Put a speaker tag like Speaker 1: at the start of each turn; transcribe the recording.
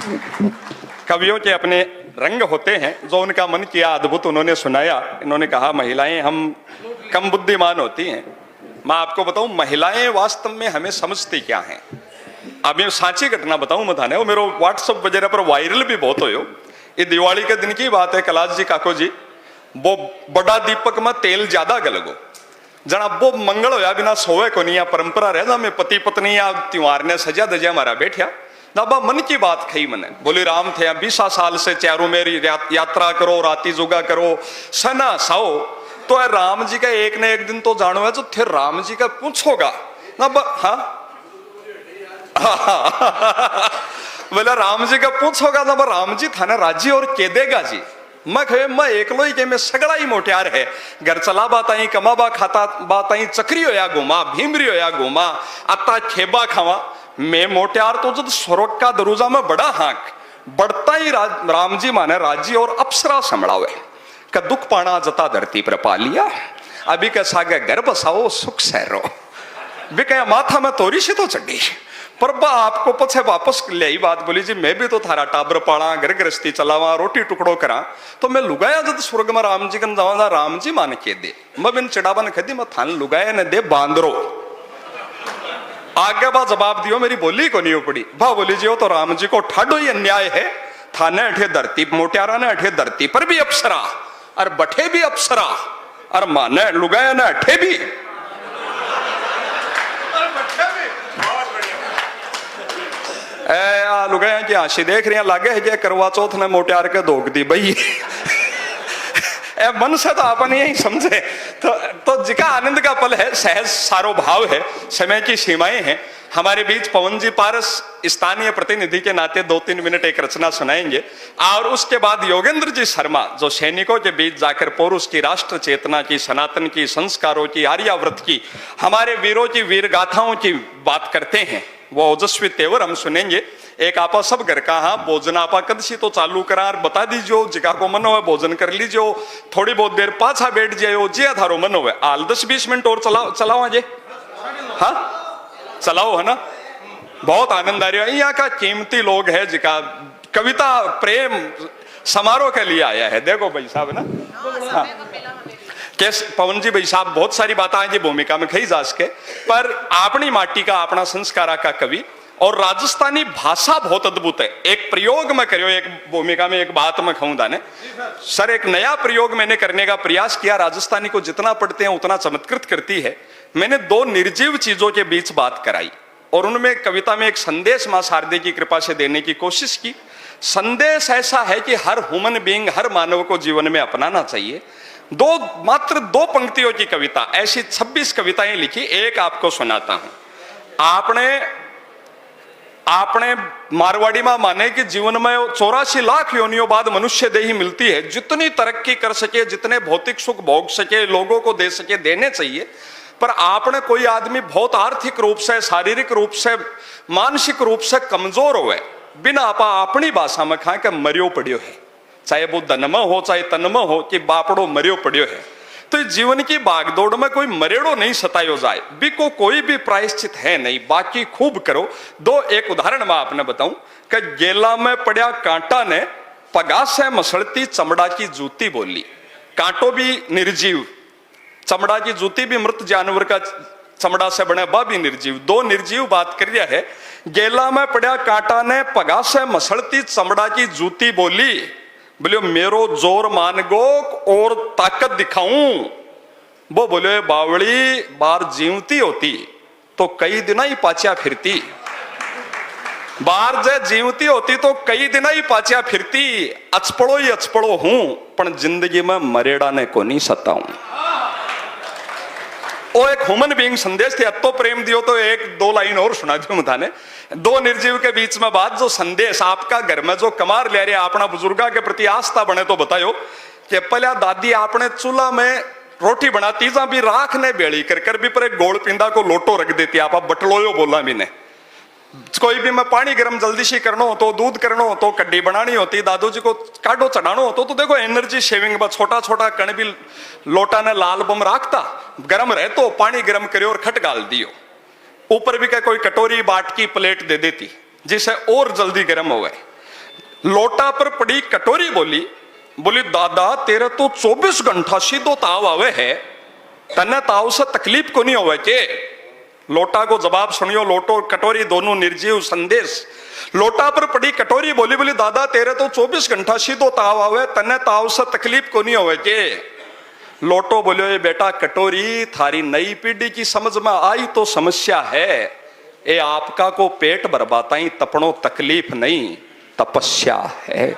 Speaker 1: कवियों के अपने रंग होते हैं, जो उनका मन किया अद्भुत उन्होंने सुनाया। इन्होंने कहा महिलाएं हम कम बुद्धिमान होती हैं। मैं आपको बताऊं, महिलाएं वास्तव में हमें समझती क्या हैं। अब मैं साची घटना बताऊं मथाने, वो मेरे व्हाट्सएप वगैरह पर वायरल भी बहुत हो। ये दिवाली के दिन की बात है। कैलाश जी काको जी वो बड़ा दीपक में तेल ज्यादा गलगो जना वो मंगल होया बिना सोवे को नहीं, या परंपरा रह जा में पति पत्नी या त्योहार ने सजा दजे हमारा बैठा दाबा मन की बात खई मने। बोले राम थे 20 साल से चारों मेरी यात्रा करो, राती जुगा करो, सना साओ, तो राम जी का एक न एक दिन तो जानो है जो थे राम जी का पूछोगा ना। हाँ बोला राम जी का पूछोगा ना, राम जी थाना राजी और के देगा जी। मैं कहे मैं एकलो ही के मैं सगड़ा ही मोटियार है, घर चला बाताई कमाबा खाता बाताई चक्री होया घुमा, भीमरी होया घुमा, अत्ता खेबा खावा। मैं मोटियार तो जब स्वर्ग का दरूजा में बड़ा हाक बढ़ता ही राम जी माने राजी और अप्सरा संभड़ावे का दुख पाना जता धरती पर पा लिया। अभी का सागे घर बसाओ सुख सहरो भी कहे माथा में तोरी से तो चढ़ी। पर आपको पछे वापस ले आई बात बोली जी मैं भी तो थारा टाबर पाला, घर गृहस्थी चलावा, रोटी टुकड़ो करा, तो मैं लुगाया जब स्वर्ग में राम जी कन जावा, राम जी मान के दे मैं बिन चिड़ावन खदी मैं थान लुगाया ने दे बांदरो। आगे बा जवाब दियो मेरी बोली को नहीं उपड़ी। भा बोली जी हो तो राम जी को ठाडो ही अन्याय है, थाने अठे धरती मोटियारा ने अठे धरती पर भी अप्सरा और बठे भी अप्सरा और माने लुगाया ने अठे भी। लुगाया की हाशी देख रही लागे है करवा चौथ ने मोटियार के धोक दी भाई। मन से तो अपन यही समझे तो जिका आनंद का पल है, सहज सारो भाव है, समय की सीमाएं हैं। हमारे बीच पवन जी पारस स्थानीय प्रतिनिधि के नाते 2-3 मिनट एक रचना सुनाएंगे और उसके बाद योगेंद्र जी शर्मा जो सैनिकों के बीच जाकर पौरुष की, राष्ट्र चेतना की, सनातन की, संस्कारों की, आर्याव्रत की, हमारे वीरों की वीर गाथाओं की बात करते हैं, वो ओजस्वी तेवर हम सुनेंगे। एक आपा सब घर का हाँ भोजन आपा कदसी तो चालू करा बता दीजियो, जिका को मन हो भोजन कर लीजियो, थोड़ी बहुत देर पाछा बैठ जाओ, जे थारो मन हो। आल 10-20 मिनट और चलाओ जे, हाँ चलाओ है ना। बहुत आनंद आ रहा है। यहाँ का कीमती लोग है जिका कविता प्रेम समारोह के लिए आया है। देखो भाई साहब है ना, हाँ कैसे पवन जी भाई साहब बहुत सारी बातें हैं जी भूमिका में खई जा सके, पर अपनी माटी का अपना संस्कारा का कवि और राजस्थानी भाषा बहुत अद्भुत है। एक प्रयोग में करियो, एक भूमिका में एक बात में कहूं दाने सर, एक नया प्रयोग मैंने करने का प्रयास किया। राजस्थानी को जितना पढ़ते हैं उतना चमत्कृत करती है। मैंने 2 निर्जीव चीजों के बीच बात कराई और उनमें कविता में एक संदेश मां शारदे की कृपा से देने की कोशिश की। संदेश ऐसा है कि हर ह्यूमन बीइंग, हर मानव को जीवन में अपनाना चाहिए। मात्र 2 पंक्तियों की कविता, ऐसी 26 कविताएं लिखी। एक आपको सुनाता हूं। आपने मारवाड़ी में माने कि जीवन में 84 लाख योनियों बाद मनुष्य देही मिलती है। जितनी तरक्की कर सके, जितने भौतिक सुख भोग सके, लोगों को दे सके, देने चाहिए। पर आपने कोई आदमी बहुत आर्थिक रूप से, शारीरिक रूप से, मानसिक रूप से कमजोर हो, बिना आपा अपनी भाषा में खा के मरियो पड़ियो है, चाहे वो धन में हो चाहे तन में हो, कि बापड़ो मरियो पड़ियो है। तो जीवन की बागदौड़ में कोई मरेड़ो नहीं सतायो जाए, बिको कोई भी प्रायश्चित है नहीं, बाकी खूब करो। एक उदाहरण मैं आपने बताऊं कि गेला में पड़ा कांटा ने पगा से मसलती चमड़ा की जूती बोली। कांटो भी निर्जीव, चमड़ा की जूती भी मृत जानवर का चमड़ा से बने, बा भी निर्जीव। 2 निर्जीव बात कर रहा है। गेला में पड़ा कांटा ने पगा से मसलती चमड़ा की जूती बोली, बोले मेरो जोर मान गो और ताकत दिखाऊं। वो बोले बावड़ी बार जीवती होती तो कई दिन ही पाचिया फिरती, बार जे जीवती होती तो कई दिन ही पाचिया फिरती। अचपड़ो ही अचपड़ो हूं पण जिंदगी में मरेड़ा ने को नहीं सताऊं। वो एक ह्यूमन बीइंग संदेश थे। अतो प्रेम दियो तो 1-2 लाइन और सुना दू मुझे। 2 निर्जीव के बीच में बात, जो संदेश आपका घर में जो कमार ले रहे अपना बुजुर्गा के प्रति आस्था बने तो बतायो कि पहले दादी आपने चूल्हा में रोटी बनाती जा भी राख ने बेड़ी कर भी पर एक गोल पिंदा को लोटो रख देती। आप बटलोयो बोला भी ने, कोई भी मैं पानी गर्म जल्दी से करना हो तो, दूध करना हो तो, कड्डी बनानी होती, दादू जी को काटो चढ़ाना हो तो देखो एनर्जी सेविंग बस छोटा छोटा कण भी लोटा ने लाल बम राखता, गर्म रहे तो पानी गर्म करियो और खट गाल दियो। ऊपर भी क्या कोई कटोरी बाटकी प्लेट दे देती जिससे और जल्दी गर्म हो गए। लोटा पर पड़ी कटोरी बोली, बोली दादा तेरा तो 24 घंटा सीधो ताव आवे है, तने ताव से तकलीफ को नहीं होवे के। लोटा को जवाब सुनियो, लोटो कटोरी दोनों निर्जीव संदेश। लोटा पर पड़ी कटोरी बोली, बोली दादा तेरे तो 24 घंटा सीधो ताव आवे, तने ताव से तकलीफ को नहीं होवे के। लोटो बोलियो ये बेटा कटोरी थारी नई पीढ़ी की समझ में आई तो समस्या है, ये आपका को पेट भरबाता ही तपणो तकलीफ नहीं तपस्या है।